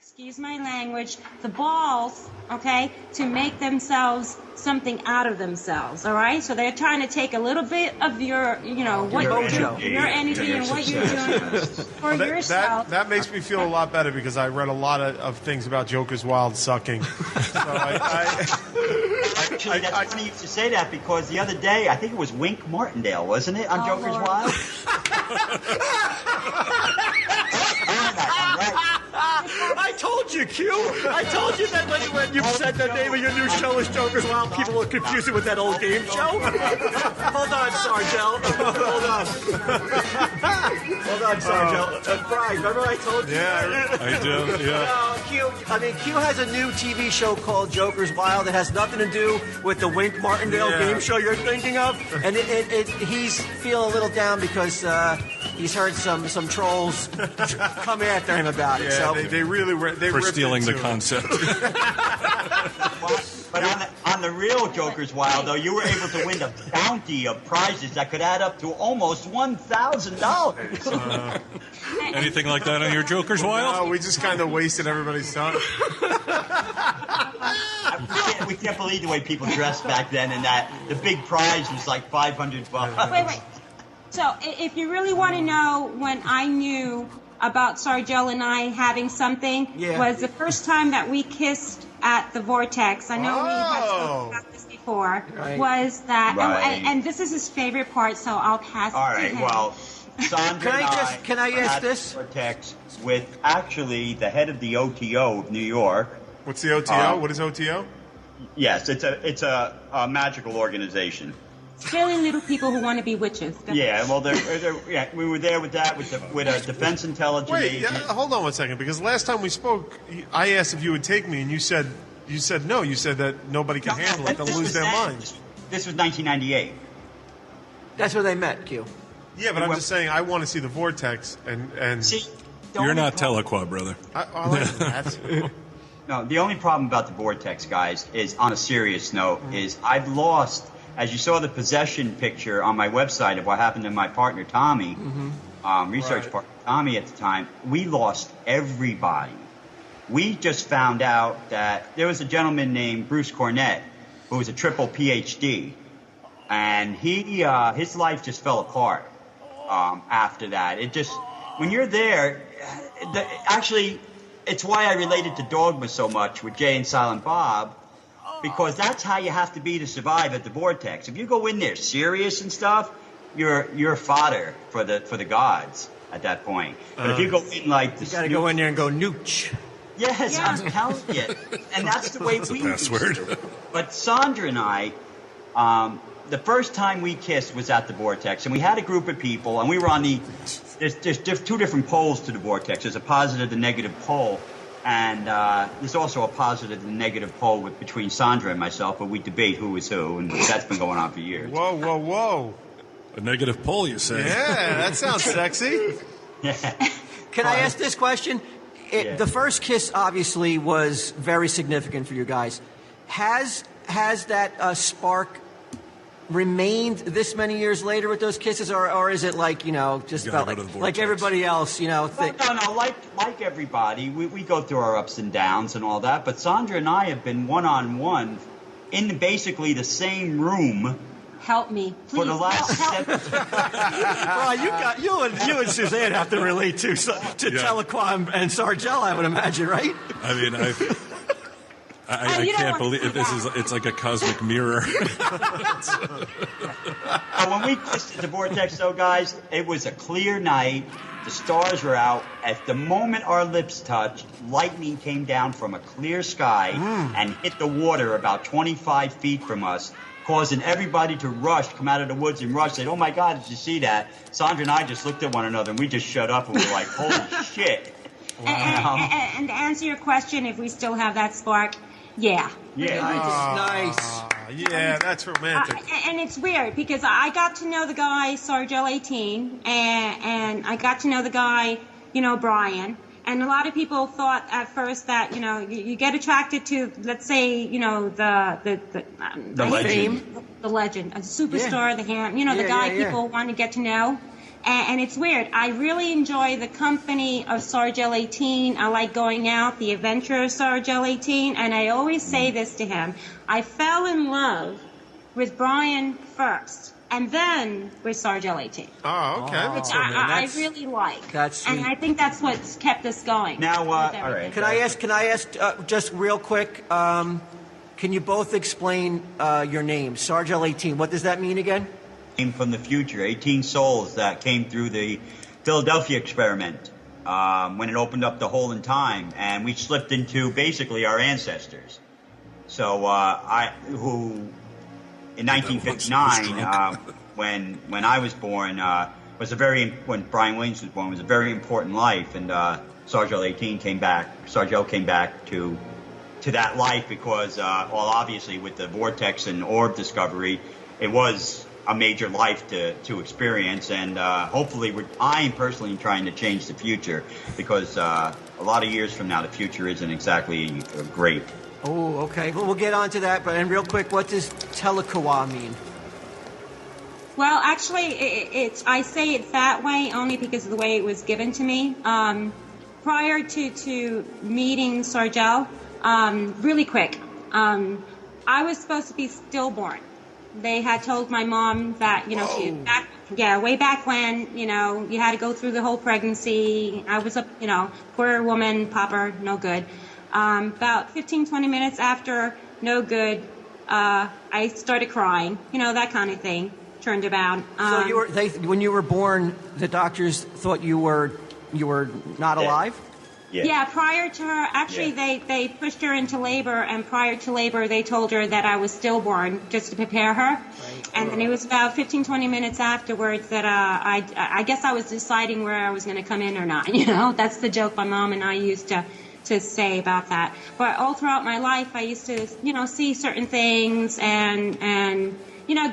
excuse my language, the balls, okay, to make themselves something out of themselves, all right? So they're trying to take a little bit of your, what your energy and what you're doing for yourself. That makes me feel a lot better because I read a lot of things about Joker's Wild sucking. So Actually, that's funny you should say that because the other day, I think it was Wink Martindale, wasn't it, on Joker's Lord. Wild? I told you, Q. I told you that when you said the name of your new show is Joker's Wild, people will confuse it with that old game show. Hold on, Sarge L. Hold on, Sarge L. Brian, remember I told you? Yeah, I do. Yeah. Q has a new TV show called Joker's Wild that has nothing to do with the Wink Martindale game show you're thinking of, and he's feeling a little down because he's heard some trolls come after him about it. Yeah, so they really were for stealing the concept. But on the real Joker's Wild, though, you were able to win a bounty of prizes that could add up to almost $1,000. Anything like that on your Joker's Wild? No, we just kind of wasted everybody's time. We can't believe the way people dressed back then, and that the big prize was like $500. Wait. So if you really want to know when I knew about Sarge L and I having something, was the first time that we kissed at the Vortex. I know we have spoken about this before. Right. Was that, Right. and this is his favorite part, so I'll pass All it to right, him. well, Sandra Can I ask had this? Vortex with actually the head of the OTO of New York. What's the OTO? What is OTO? Yes, it's a magical organization. Silly little people who want to be witches. Yeah, well, we were there with that with a defense intelligence Wait, agent. hold on one second, because last time we spoke, I asked if you would take me, and you said no. You said that nobody can handle it; they'll lose their minds. This was 1998. that's where they met, Q. Yeah, but I'm just saying, I want to see the Vortex, and See, You're not Telaqua, brother. I like that. No, the only problem about the Vortex, guys, is on a serious note, is I've lost. As you saw the possession picture on my website of what happened to my partner Tommy, research partner Tommy at the time, we lost everybody. We just found out that there was a gentleman named Bruce Cornett who was a triple PhD, and his life just fell apart after that. It just, when you're there, actually, it's why I related to Dogma so much with Jay and Silent Bob. Because that's how you have to be to survive at the Vortex. If you go in there serious and stuff, you're fodder for the gods at that point. But if you go in like this, You got to go in there and go nooch. yes, I'm telling you, and that's the way we password. used to. But Sandra and I, the first time we kissed was at the Vortex, and we had a group of people, and we were on the. There's two different poles to the Vortex. There's a positive and negative pole. And there's also a positive and negative pole between Sandra and myself, but we debate who is who, and that's been going on for years. Whoa. A negative poll, you say? Yeah, that sounds sexy. Can I ask this question? The first kiss obviously was very significant for you guys. Has that spark remained this many years later with those kisses, or is it like, just You felt gotta go to the like Vortex. everybody else, No, like everybody, we go through our ups and downs and all that, but Sandra and I have been one-on-one in basically the same room Help me, please. for the last help. 7 Well, you and Suzanne have to relate to Telaqua and Sarge L, I would imagine, right? I mean, I you don't can't want to believe see this that. it's like a cosmic mirror. When we kissed at the Vortex, though, guys, it was a clear night. The stars were out. At the moment our lips touched, lightning came down from a clear sky and hit the water about 25 feet from us, causing everybody to come out of the woods and rush. Said, "Oh my God, did you see that?" Sandra and I just looked at one another and we just shut up and we were like, "Holy shit!" And to answer your question, if we still have that spark, yeah. Yeah. Nice. Yeah, that's romantic. And it's weird because I got to know the guy Sarge L18, and I got to know the guy, Brian. And a lot of people thought at first that you get attracted to, let's say, the legend. the legend, a superstar, the ham, the guy people want to get to know. And it's weird. I really enjoy the company of Sarge L18. I like going out, the adventure of Sarge L18. And I always say this to him. I fell in love with Brian first, and then with Sarge L18. Oh, okay. Which I really like. That's sweet. And I think that's what's kept us going. Now, all with right. Can I ask just real quick, can you both explain your names? Sarge L18, what does that mean again? Came from the future, 18 souls that came through the Philadelphia experiment when it opened up the hole in time, and we slipped into basically our ancestors. So in 1959, when I was born, when Brian Williams was born, was a very important life, and Sarge L18 came back. Sarge L came back to that life because, well, obviously with the vortex and orb discovery, it was a major life to experience, and hopefully I am personally trying to change the future, because a lot of years from now the future isn't exactly great. Oh, okay. Well, we'll get on to that, but and real quick, what does Telaqua mean? Well, actually, I say it that way only because of the way it was given to me. Prior to meeting Sarge L, really quick, I was supposed to be stillborn. They had told my mom that, way back when, you had to go through the whole pregnancy. I was a, poor woman, pauper, no good. About 15, 20 minutes after, no good, I started crying, that kind of thing, turned about. So when you were born, the doctors thought you were not alive? Yeah, prior to her, actually, they pushed her into labor, and prior to labor, they told her that I was stillborn just to prepare her. Right. And then it was about 15, 20 minutes afterwards that I guess I was deciding where I was going to come in or not. That's the joke my mom and I used to say about that. But all throughout my life, I used to, see certain things and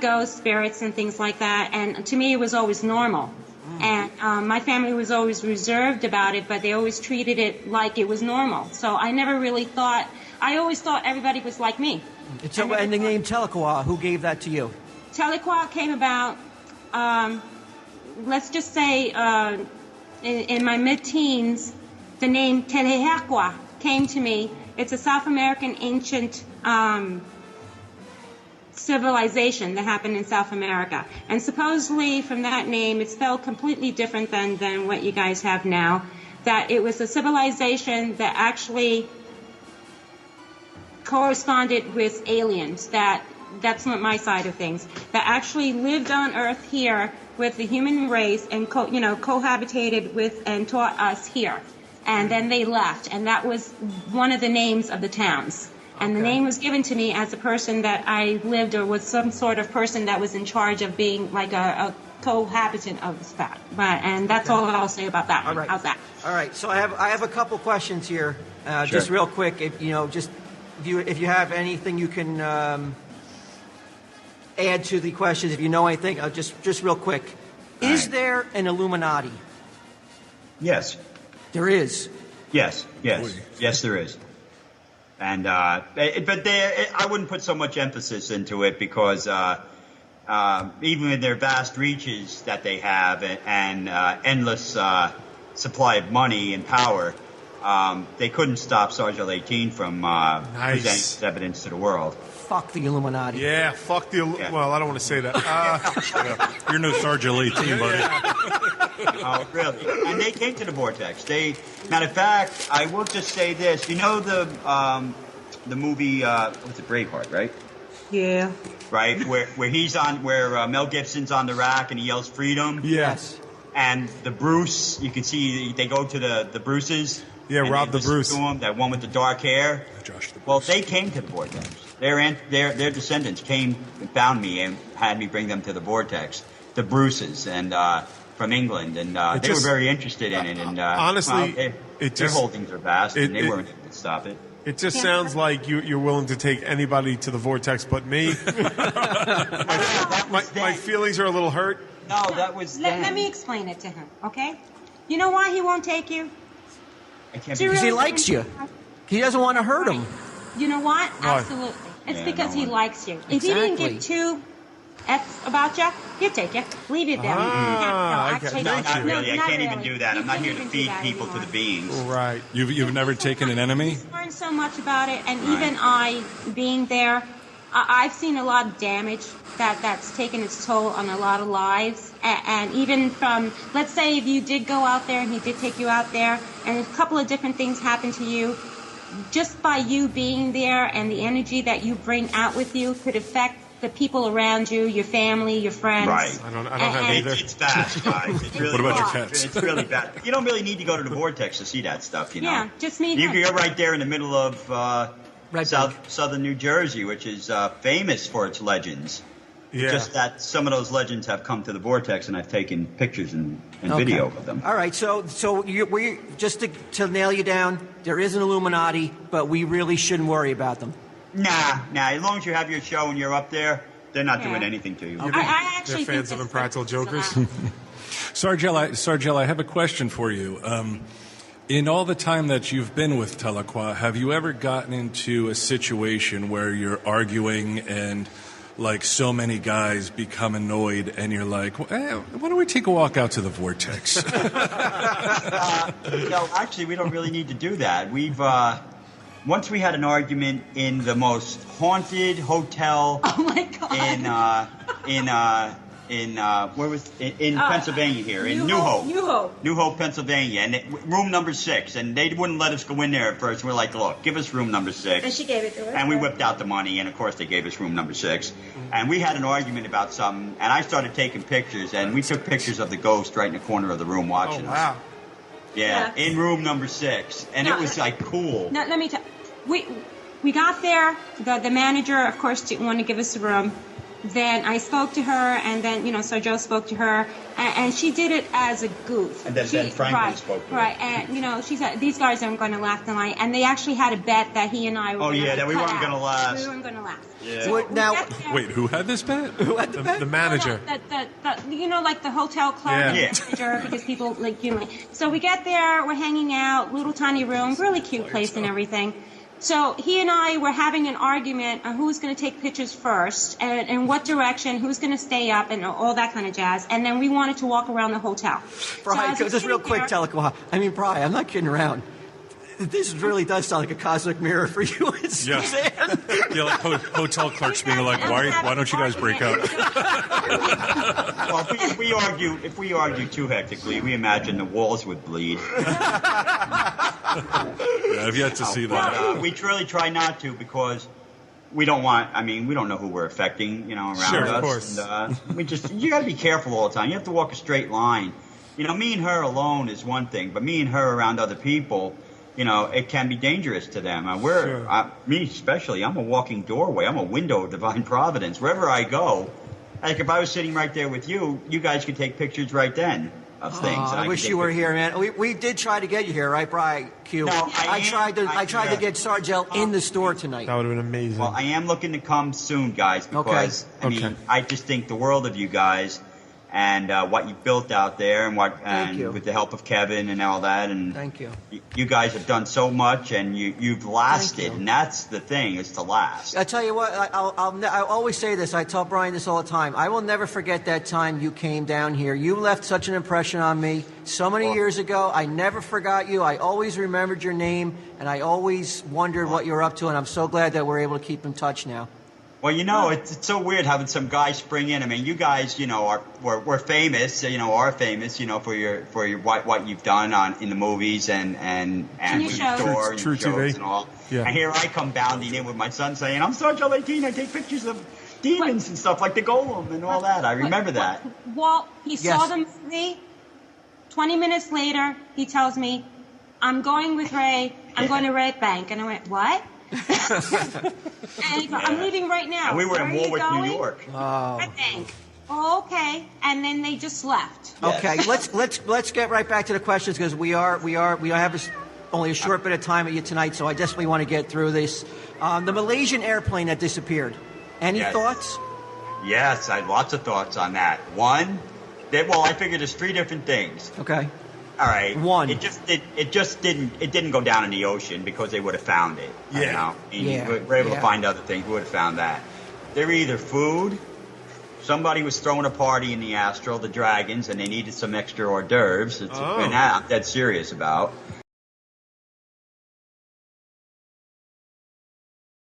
ghosts, spirits, and things like that. And to me, it was always normal. And my family was always reserved about it, but they always treated it like it was normal. So I never really thought, I always thought everybody was like me. And the name Telaqua, who gave that to you? Telaqua came about, let's just say, in my mid-teens, the name Telaqua came to me. It's a South American ancient civilization that happened in South America. And supposedly from that name, it's spelled completely different than what you guys have now. That it was a civilization that actually corresponded with aliens. That's not my side of things. That actually lived on Earth here with the human race and cohabitated with and taught us here. And then they left, and that was one of the names of the towns. And the name was given to me as a person that I lived or was some sort of person that was in charge of being like a cohabitant of that. And that's all I'll say about that one. Right. How's that? All right. So I have a couple questions here, Sure. just real quick. If you have anything you can add to the questions, if you know anything, just real quick. Is there an Illuminati? Yes. There is. Yes, there is. And I wouldn't put so much emphasis into it because even with their vast reaches that they have and endless supply of money and power, they couldn't stop Sarge L18 from presenting his evidence to the world. Fuck the Illuminati. Yeah, fuck the... Well, I don't want to say that. You're no Sarge L18, buddy. Oh, really? And they came to the vortex. Matter of fact, I will just say this. You know the movie, what's it, Braveheart, right? Yeah. Right? Where Mel Gibson's on the rack and he yells freedom? Yes. And the Bruce, you can see they go to the Bruces. Yeah, Rob the Bruce. To him, that one with the dark hair. Josh the Bruce. Well, they came to the vortex. Their descendants came and found me and had me bring them to the vortex. The Bruces and from England, and they were very interested in it. And honestly, their holdings are vast, and they weren't able to stop it. It just sounds like you're willing to take anybody to the vortex but me. my feelings are a little hurt. No, that was Let me explain it to him, okay? You know why he won't take you? Because he likes you. He doesn't want to hurt him. You know what? Absolutely. It's because he likes you. If he didn't get too F about you, he'll take you. Leave you there. Okay. No, not really. I Not can't even really. do that. You I'm not can't here to even feed do that people anymore. to the beings. Right. You've never taken an enemy? I've learned so much about it, and Right. even I, being there, I've seen a lot of damage that's taken its toll on a lot of lives. And even from, let's say if you did go out there and he did take you out there, and a couple of different things happened to you, just by you being there and the energy that you bring out with you could affect the people around you, your family, your friends. Right. I don't have either. It's bad, guys. It's really What about your bad. cats? It's really bad. You don't really need to go to the vortex to see that stuff, you know. Yeah, just me and him. You're right there in the middle of Right southern New Jersey, which is famous for its legends. Yeah. Just that some of those legends have come to the vortex, and I've taken pictures and video of them. All right, so we just to nail you down, there is an Illuminati, but we really shouldn't worry about them. Nah. As long as you have your show and you're up there, they're not Yeah. doing anything to you. I actually They're fans think of that's Impractical Jokers. Sarge L, I have a question for you. In all the time that you've been with Telaqua, have you ever gotten into a situation where you're arguing and like so many guys become annoyed and you're like, why don't we take a walk out to the vortex? No, actually, we don't really need to do that. We've once we had an argument in the most haunted hotel Oh my God. in Pennsylvania here, in New Hope. New Hope, Pennsylvania, and room number 6, and they wouldn't let us go in there at first. We're like, look, give us room number 6. And she gave it to us. And we whipped out the money, and of course they gave us room number 6. And we had an argument about something, and I started taking pictures, and we took pictures of the ghost right in the corner of the room watching Oh, us. wow. Yeah, Yeah. in room number 6, and No, it was like cool. Now, let me tell we got there. The manager, of course, didn't want to give us the room. Then I spoke to her, and then Sir Joe spoke to her, and she did it as a goof. And then Ben Franklin spoke to her. Right, and she said these guys aren't going to laugh tonight, and they actually had a bet that he and I were. Oh, gonna yeah, that we cut weren't out. gonna laugh. We weren't going to laugh. Yeah. So Wait, we now- got there- Wait, who had this bet? Who had the bet? The manager. Like the hotel club Yeah. manager, because people So we get there, we're hanging out, little tiny room, really cute place and everything. So he and I were having an argument on who's going to take pictures first and in what direction, who's going to stay up and all that kind of jazz. And then we wanted to walk around the hotel. Brian, So as just we're real sitting quick, there- Telaqua. I mean, Brian, I'm not kidding around. This really does sound like a cosmic mirror for you and Yeah. Suzanne. Yeah, like hotel clerks being like, why don't you guys break up? Well, if we argue too hectically, we imagine the walls would bleed. Yeah, I've yet to see But that. we really try not to because we don't want. I mean, we don't know who we're affecting, around Sure, us. of course. And, you got to be careful all the time. You have to walk a straight line. Me and her alone is one thing, but me and her around other people, it can be dangerous to them. Me especially, I'm a walking doorway. I'm a window of divine providence. Wherever I go, like if I was sitting right there with you, you guys could take pictures right then of things. and I could wish take you were pictures. here, man. We did try to get you here, right, Brian? Q. No, I tried to get Sarge L in the store tonight. That would have been amazing. Well, I am looking to come soon, guys, because Okay. I just think the world of you guys and what you built out there, and you. with the help of Kevin and all that, and Thank you. You guys have done so much, and you've lasted, Thank you. and that's the thing, is to last. I tell you what, I always say this. I tell Brian this all the time. I will never forget that time you came down here. You left such an impression on me so many years ago. I never forgot you. I always remembered your name, and I always wondered what you were up to, and I'm so glad that we're able to keep in touch now. Well, it's so weird having some guy spring in. I mean, you guys, we're famous, are famous, for your what you've done in the movies and your with shows. the store and True shows TV. and all. Yeah. And here I come bounding in with my son saying, "I'm Sarge L18. I take pictures of demons and stuff like the Golem and all that." I remember that. Walt, he saw Yes. the movie. 20 minutes later, he tells me, "I'm going with Ray. I'm going to Red Bank." And I went, "What?" And he goes, "I'm leaving right now." And we were "Where in are you Warwick, New going?" York. Red Bank. Oh, okay. And then they just left. Okay, let's get right back to the questions because we have only a short bit of time at you tonight, so I definitely want to get through this. The Malaysian airplane that disappeared. Any Yes. thoughts? Yes, I had lots of thoughts on that. One, I figured there's 3 different things. Okay. All right. One. It didn't go down in the ocean because they would have found it. Yeah. We're able to find other things. We would have found that. They're either food, somebody was throwing a party in the Astral, the Dragons, and they needed some extra hors d'oeuvres. And that I'm dead serious about.